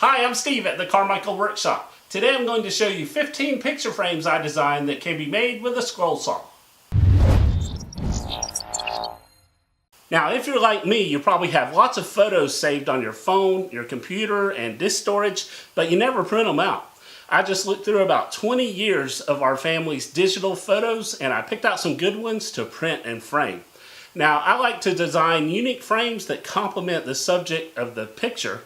Hi, I'm Steve at the Carmichael Workshop. Today I'm going to show you 15 picture frames I designed that can be made with a scroll saw. Now, if you're like me, you probably have lots of photos saved on your phone, your computer, and disk storage, but you never print them out. I just looked through about 20 years of our family's digital photos, and I picked out some good ones to print and frame. Now, I like to design unique frames that complement the subject of the picture.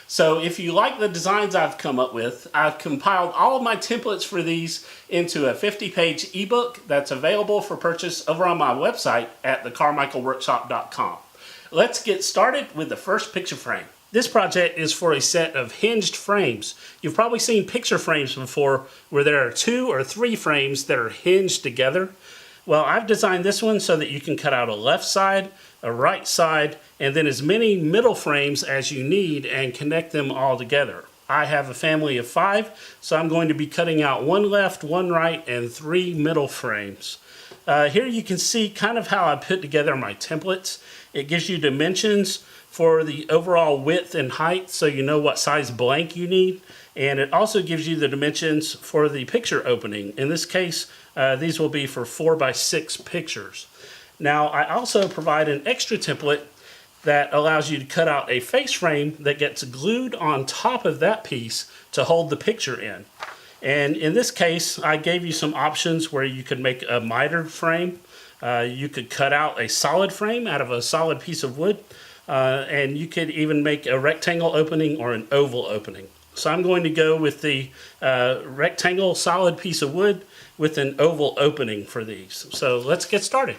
So if you like the designs I've come up with, I've compiled all of my templates for these into a 50-page ebook that's available for purchase over on my website at thecarmichaelworkshop.com. Let's get started with the first picture frame. This project is for a set of hinged frames. You've probably seen picture frames before where there are 2 or 3 frames that are hinged together. Well, I've designed this one so that you can cut out a left side, a right side, and then as many middle frames as you need and connect them all together. I have a family of 5, so I'm going to be cutting out 1 left, 1 right, and 3 middle frames. Here you can see kind of how I put together my templates. It gives you dimensions for the overall width and height so you know what size blank you need. And it also gives you the dimensions for the picture opening. In this case, these will be for 4x6 pictures. Now, I also provide an extra template that allows you to cut out a face frame that gets glued on top of that piece to hold the picture in. And in this case, I gave you some options where you could make a mitered frame. You could cut out a solid frame out of a solid piece of wood. And you could even make a rectangle opening or an oval opening. So I'm going to go with the rectangle solid piece of wood with an oval opening for these. So let's get started.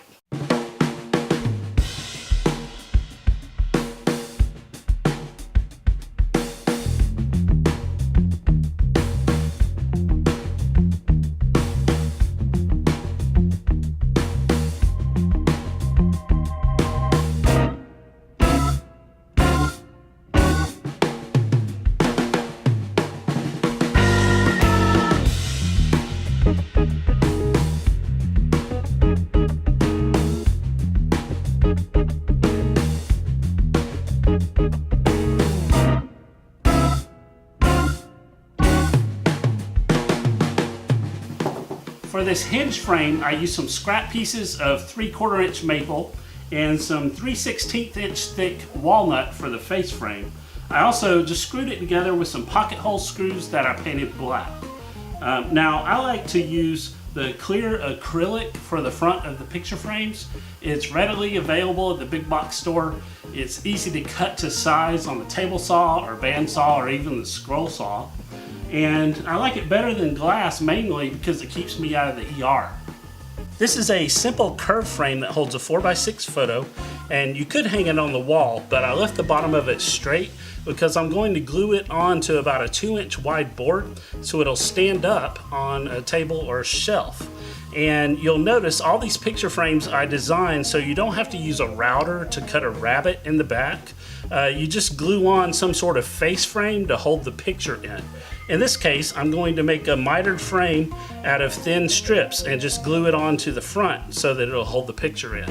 For this hinge frame, I used some scrap pieces of 3/4 inch maple and some 3/16 inch thick walnut for the face frame. I also just screwed it together with some pocket hole screws that I painted black. Now, I like to use the clear acrylic for the front of the picture frames. It's readily available at the big box store. It's easy to cut to size on the table saw or bandsaw or even the scroll saw. And I like it better than glass mainly because it keeps me out of the ER. This is a simple curved frame that holds a 4x6 photo, and you could hang it on the wall, but I left the bottom of it straight because I'm going to glue it onto about a 2-inch wide board so it'll stand up on a table or shelf. And you'll notice all these picture frames I designed so you don't have to use a router to cut a rabbet in the back. You just glue on some sort of face frame to hold the picture in. In this case, I'm going to make a mitered frame out of thin strips and just glue it onto the front so that it'll hold the picture in.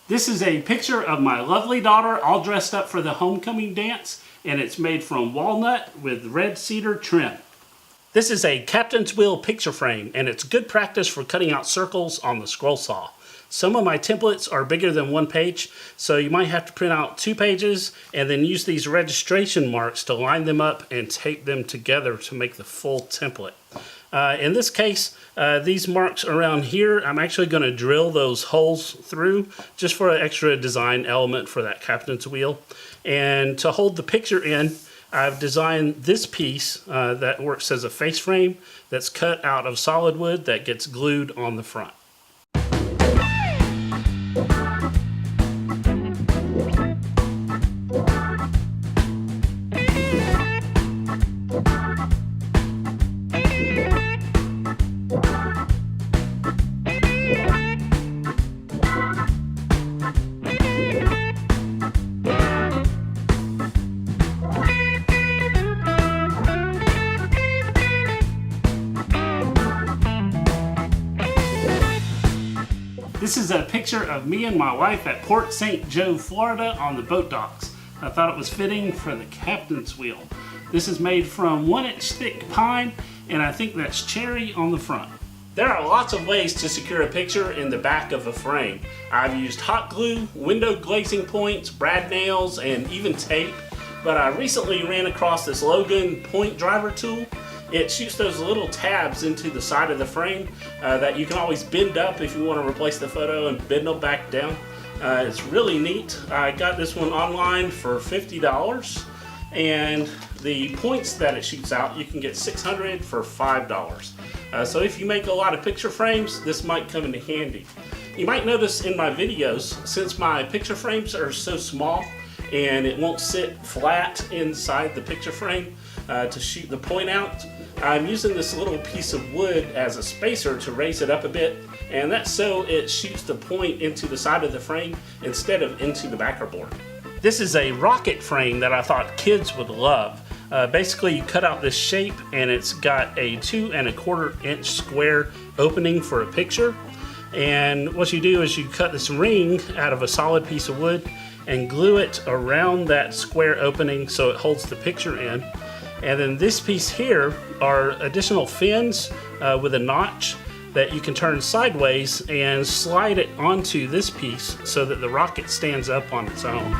This is a picture of my lovely daughter all dressed up for the homecoming dance, and it's made from walnut with red cedar trim. This is a captain's wheel picture frame, and it's good practice for cutting out circles on the scroll saw. Some of my templates are bigger than 1 page, so you might have to print out 2 pages and then use these registration marks to line them up and tape them together to make the full template. In this case, these marks around here, I'm actually going to drill those holes through just for an extra design element for that captain's wheel. And to hold the picture in, I've designed this piece that works as a face frame that's cut out of solid wood that gets glued on the front. This is a picture of me and my wife at Port St. Joe, Florida on the boat docks. I thought it was fitting for the captain's wheel. This is made from 1-inch thick pine, and I think that's cherry on the front. There are lots of ways to secure a picture in the back of a frame. I've used hot glue, window glazing points, brad nails, and even tape, but I recently ran across this Logan point driver tool. It shoots those little tabs into the side of the frame that you can always bend up if you want to replace the photo and bend them back down. It's really neat. I got this one online for $50, and the points that it shoots out, you can get 600 for $5. So if you make a lot of picture frames, this might come into handy. You might notice in my videos, since my picture frames are so small and it won't sit flat inside the picture frame to shoot the point out, I'm using this little piece of wood as a spacer to raise it up a bit, and that's so it shoots the point into the side of the frame instead of into the backer board. This is a rocket frame that I thought kids would love. Basically, you cut out this shape and it's got a 2 1/4 inch square opening for a picture. And what you do is you cut this ring out of a solid piece of wood and glue it around that square opening so it holds the picture in. And then this piece here are additional fins with a notch that you can turn sideways and slide it onto this piece so that the rocket stands up on its own.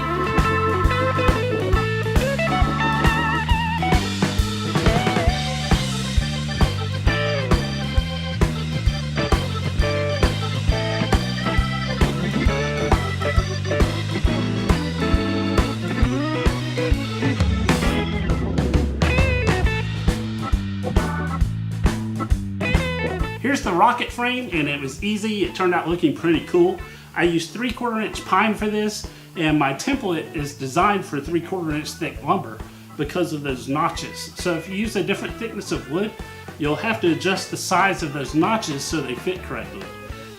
Here's the rocket frame, and it was easy. It turned out looking pretty cool. I used 3/4 inch pine for this, and my template is designed for 3/4 inch thick lumber because of those notches. So if you use a different thickness of wood, you'll have to adjust the size of those notches so they fit correctly.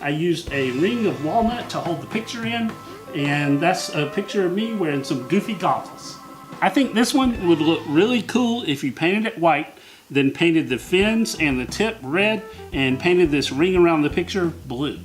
I used a ring of walnut to hold the picture in, and that's a picture of me wearing some goofy goggles. I think this one would look really cool if you painted it white, then painted the fins and the tip red, and painted this ring around the picture blue.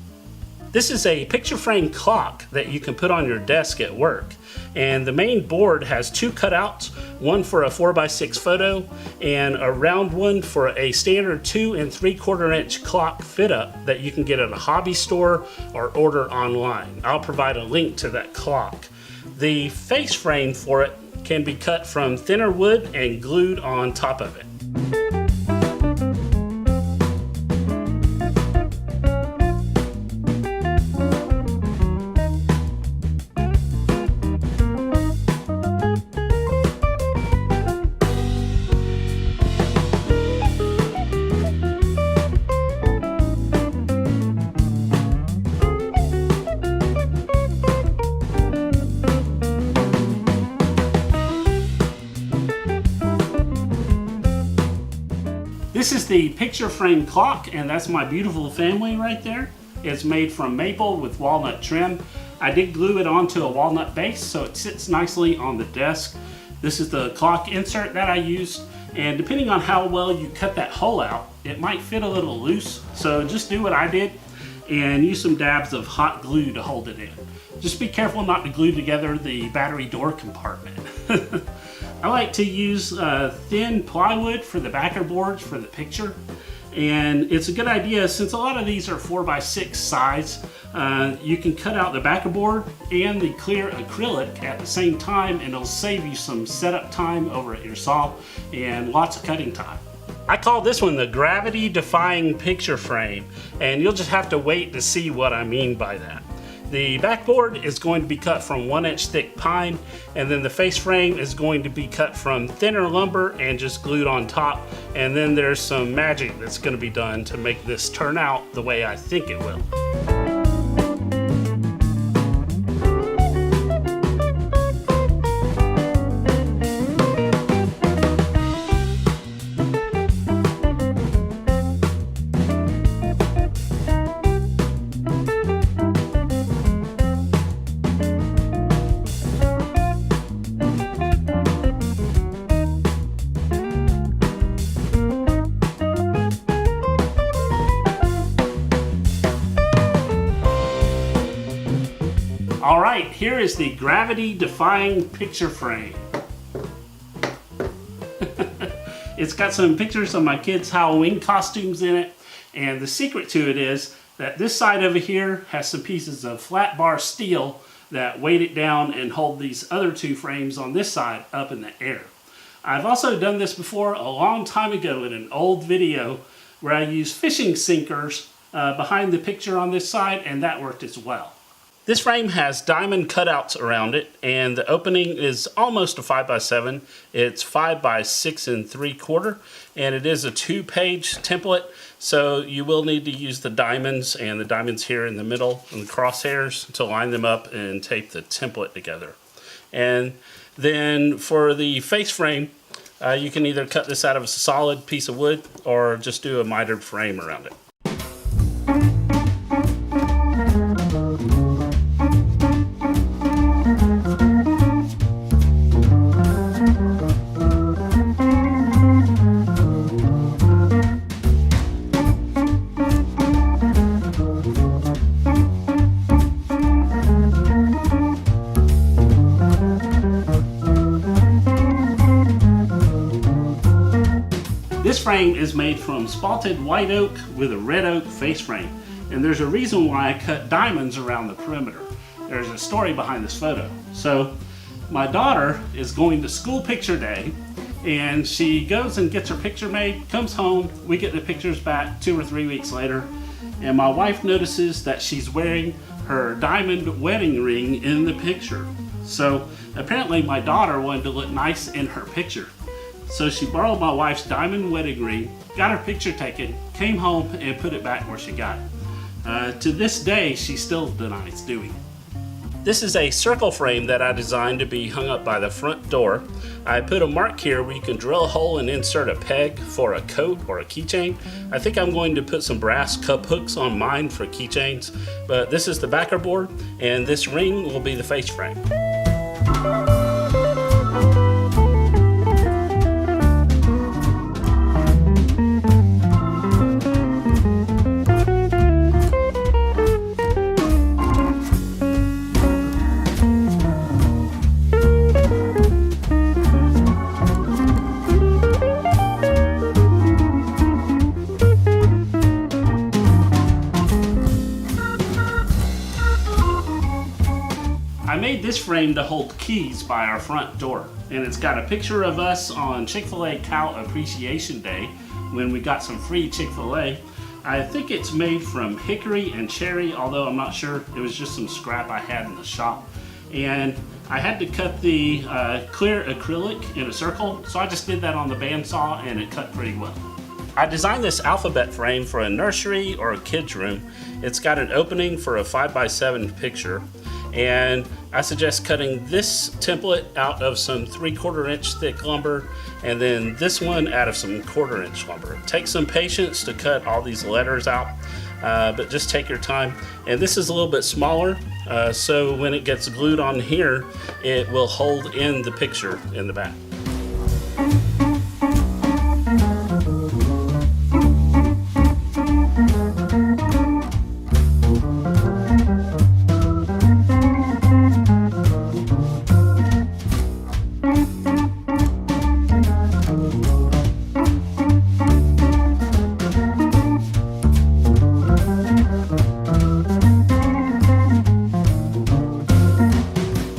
This is a picture frame clock that you can put on your desk at work. And the main board has 2 cutouts, one for a 4x6 photo and a round one for a standard 2 3/4 inch clock fit up that you can get at a hobby store or order online. I'll provide a link to that clock. The face frame for it can be cut from thinner wood and glued on top of it. This is the picture frame clock, and that's my beautiful family right there. It's made from maple with walnut trim. I did glue it onto a walnut base so it sits nicely on the desk. This is the clock insert that I used, and depending on how well you cut that hole out, it might fit a little loose. So just do what I did and use some dabs of hot glue to hold it in. Just be careful not to glue together the battery door compartment. I like to use thin plywood for the backer boards for the picture, and it's a good idea since a lot of these are 4x6 size. You can cut out the backer board and the clear acrylic at the same time, and it'll save you some setup time over at your saw and lots of cutting time. I call this one the gravity defying picture frame, and you'll just have to wait to see what I mean by that. The backboard is going to be cut from 1-inch thick pine, and then the face frame is going to be cut from thinner lumber and just glued on top. And then there's some magic that's going to be done to make this turn out the way I think it will. All right, here is the gravity-defying picture frame. It's got some pictures of my kids' Halloween costumes in it, and the secret to it is that this side over here has some pieces of flat bar steel that weight it down and hold these other two frames on this side up in the air. I've also done this before a long time ago in an old video where I used fishing sinkers behind the picture on this side, and that worked as well. This frame has diamond cutouts around it, and the opening is almost a 5x7. It's 5 by 6 3/4, and it is a 2-page template, so you will need to use the diamonds and the diamonds here in the middle and the crosshairs to line them up and tape the template together. And then for the face frame, you can either cut this out of a solid piece of wood or just do a mitered frame around it. This frame is made from spalted white oak with a red oak face frame, and there's a reason why I cut diamonds around the perimeter. There's a story behind this photo. So my daughter is going to school picture day, and she goes and gets her picture made, comes home, we get the pictures back 2 or 3 weeks later, and my wife notices that she's wearing her diamond wedding ring in the picture. So apparently my daughter wanted to look nice in her picture. So she borrowed my wife's diamond wedding ring, got her picture taken, came home and put it back where she got it. To this day, she still denies doing it. This is a circle frame that I designed to be hung up by the front door. I put a mark here where you can drill a hole and insert a peg for a coat or a keychain. I think I'm going to put some brass cup hooks on mine for keychains, but this is the backer board, and this ring will be the face frame. I made this frame to hold keys by our front door, and it's got a picture of us on Chick-fil-A Cow Appreciation Day when we got some free Chick-fil-A. I think it's made from hickory and cherry, although I'm not sure. It was just some scrap I had in the shop. And I had to cut the clear acrylic in a circle, so I just did that on the bandsaw and it cut pretty well. I designed this alphabet frame for a nursery or a kid's room. It's got an opening for a 5x7 picture, and I suggest cutting this template out of some 3/4 inch thick lumber, and then this one out of some 1/4 inch lumber. It takes some patience to cut all these letters out, but just take your time. And this is a little bit smaller, so when it gets glued on here, it will hold in the picture in the back.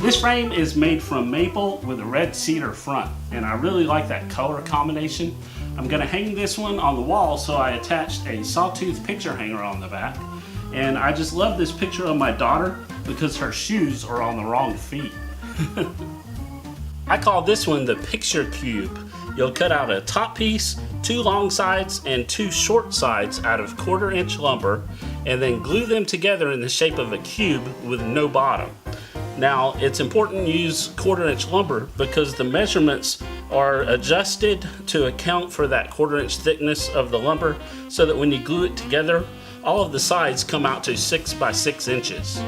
This frame is made from maple with a red cedar front, and I really like that color combination. I'm going to hang this one on the wall, so I attached a sawtooth picture hanger on the back. And I just love this picture of my daughter because her shoes are on the wrong feet. I call this one the picture cube. You'll cut out a top piece, 2 long sides and 2 short sides out of 1/4 inch lumber, and then glue them together in the shape of a cube with no bottom. Now, it's important to use 1/4 inch lumber because the measurements are adjusted to account for that 1/4 inch thickness of the lumber, so that when you glue it together, all of the sides come out to 6 by 6 inches.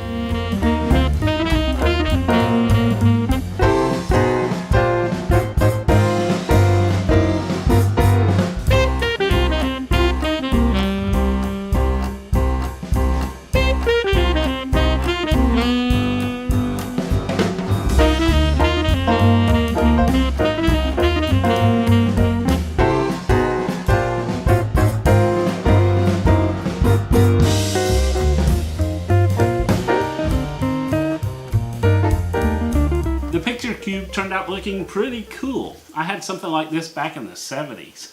out looking pretty cool. I had something like this back in the 70s.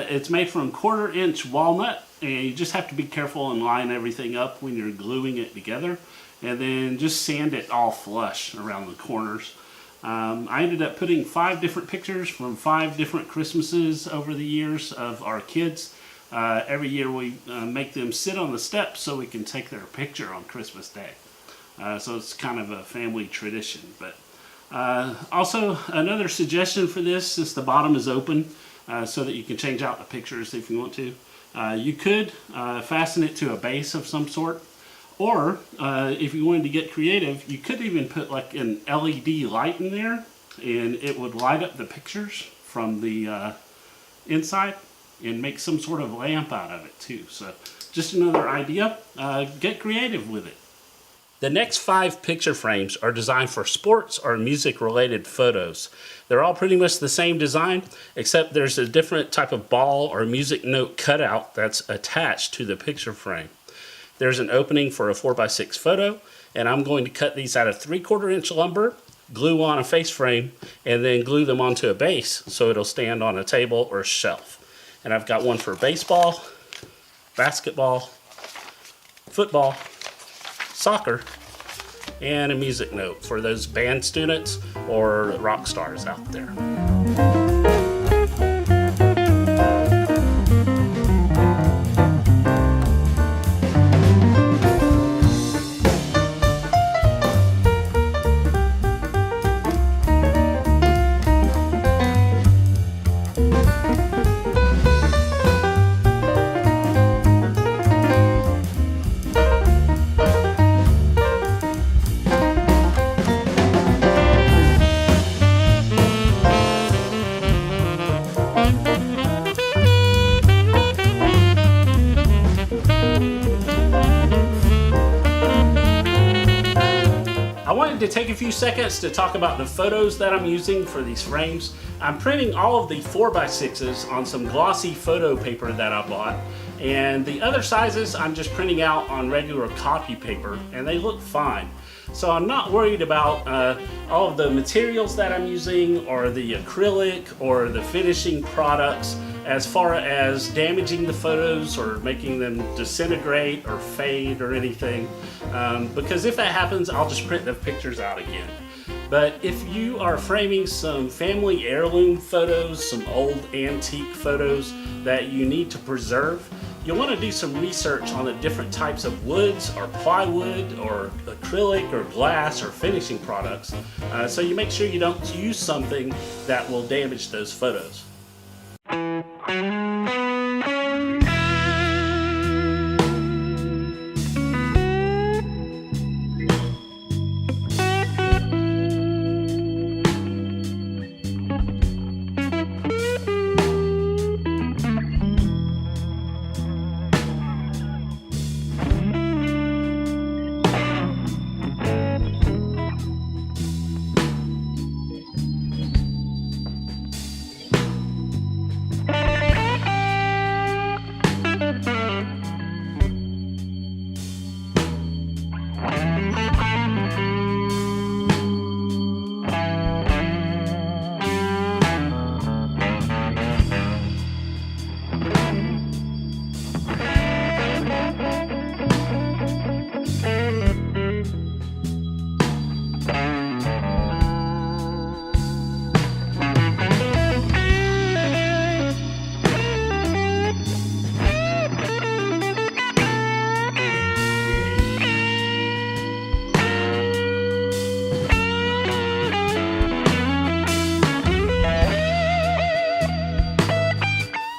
It's made from 1/4-inch walnut, and you just have to be careful and line everything up when you're gluing it together, and then just sand it all flush around the corners. I ended up putting 5 different pictures from 5 different Christmases over the years of our kids. Every year we make them sit on the steps so we can take their picture on Christmas Day. So it's kind of a family tradition. But also another suggestion for this is the bottom is open so that you can change out the pictures if you want to. You could fasten it to a base of some sort. Or, if you wanted to get creative, you could even put like an LED light in there, and it would light up the pictures from the inside and make some sort of lamp out of it too. So, just another idea. Get creative with it. The next 5 picture frames are designed for sports or music-related photos. They're all pretty much the same design, except there's a different type of ball or music note cutout that's attached to the picture frame. There's an opening for a 4x6 photo, and I'm going to cut these out of 3/4-inch lumber, glue on a face frame, and then glue them onto a base so it'll stand on a table or shelf. And I've got one for baseball, basketball, football, soccer, and a music note for those band students or rock stars out there. To take a few seconds to talk about the photos that I'm using for these frames. I'm printing all of the 4x6s on some glossy photo paper that I bought, and the other sizes I'm just printing out on regular copy paper, and they look fine. So I'm not worried about all of the materials that I'm using or the acrylic or the finishing products as far as damaging the photos or making them disintegrate or fade or anything, because if that happens, I'll just print the pictures out again. But if you are framing some family heirloom photos, some old antique photos that you need to preserve, you'll want to do some research on the different types of woods or plywood or acrylic or glass or finishing products, so you make sure you don't use something that will damage those photos.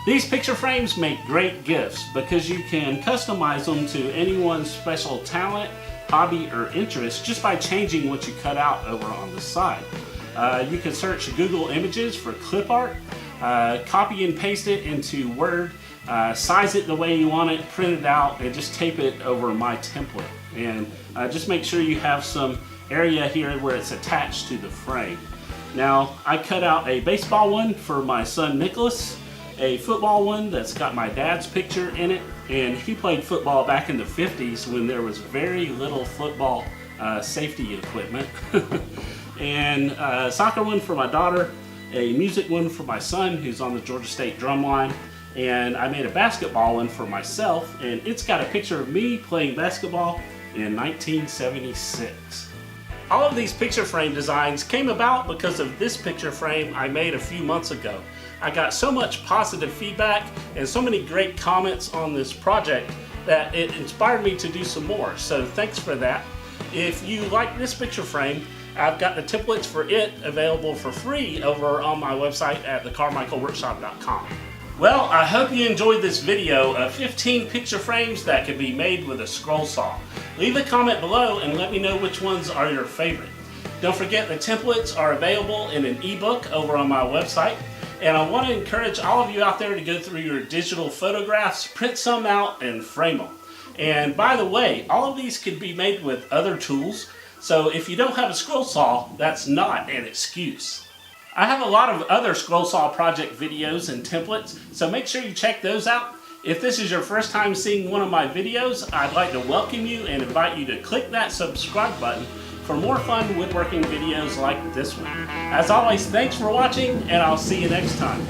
These picture frames make great gifts because you can customize them to anyone's special talent, hobby, or interest just by changing what you cut out over on the side. You can search Google Images for clip art, copy and paste it into Word, size it the way you want it, print it out, and just tape it over my template. And just make sure you have some area here where it's attached to the frame. Now, I cut out a baseball one for my son Nicholas, a football one that's got my dad's picture in it, and he played football back in the 50s when there was very little football safety equipment. and a soccer one for my daughter, a music one for my son who's on the Georgia State drumline, and I made a basketball one for myself, and it's got a picture of me playing basketball in 1976. All of these picture frame designs came about because of this picture frame I made a few months ago. I got so much positive feedback and so many great comments on this project that it inspired me to do some more, so thanks for that. If you like this picture frame, I've got the templates for it available for free over on my website at thecarmichaelworkshop.com. Well, I hope you enjoyed this video of 15 picture frames that can be made with a scroll saw. Leave a comment below and let me know which ones are your favorite. Don't forget the templates are available in an ebook over on my website. And I want to encourage all of you out there to go through your digital photographs, print some out, and frame them. And by the way, all of these can be made with other tools, so if you don't have a scroll saw, that's not an excuse. I have a lot of other scroll saw project videos and templates, so make sure you check those out. If this is your first time seeing one of my videos, I'd like to welcome you and invite you to click that subscribe button for more fun woodworking videos like this one. As always, thanks for watching, and I'll see you next time.